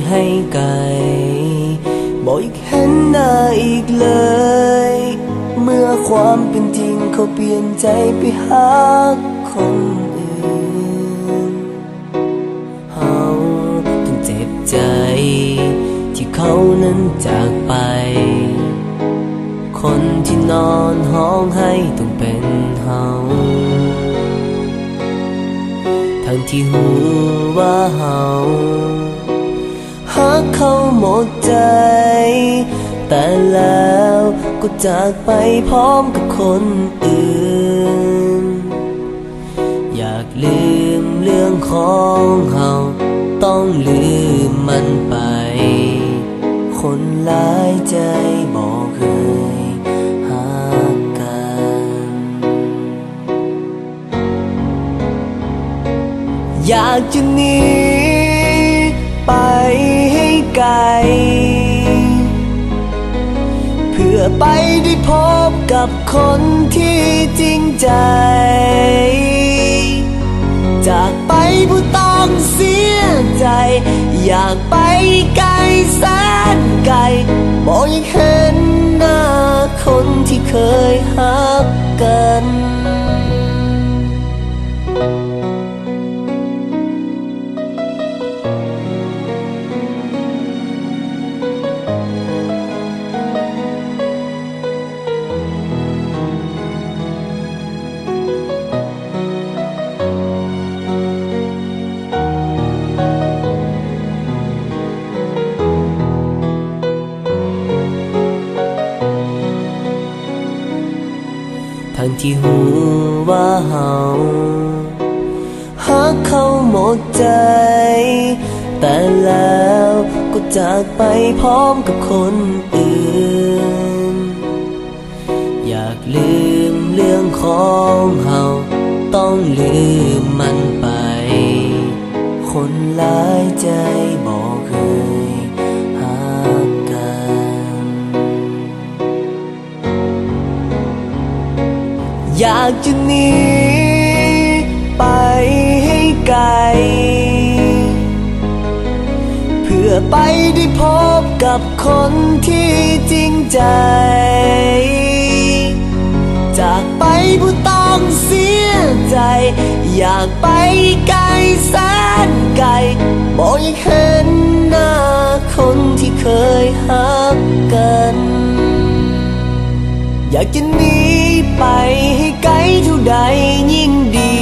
ให้ไกลบอกอยากเห็นหน้าอีกเลยเมื่อความเป็นจริงเขาเปลี่ยนใจไปหาคนอื่นเฮาต้องเจ็บใจที่เขานั้นจากไปคนที่นอนห้องให้ต้องเป็นเฮาทั้งที่หูว่าเฮาหากเขาหมดใจแต่แล้วก็จากไปพร้อมกับคนอื่นอยากลืมเรื่องของเฮาต้องลืมมันไปคนหลายใจบอกเคยหากันอยากจะหนีไปให้ไกลเพื่อไปได้พบกับคนที่จริงใจจากไปผู้ต้องเสียใจอยากไปไกลแสนไกลบอกอยากเห็นหน้าคนที่เคยฮักกันทั้งที่หูว่าเฮาหากเขาหมดใจแต่แล้วก็จากไปพร้อมกับคนอื่นอยากลืมเรื่องของเฮาต้องลืมมันไปคนหลายใจบอกเคยหากันอยากจะหนีไปให้ไกลเพื่อไปได้พบกับคนที่จริงใจจากไปผู้ต้องเสียใจอยากไปไกลแสนไกลบอกอยากเห็นหน้าคนที่เคยฮักกันอยากจะหนีไปให้ไกลเท่าใดยิ่งดี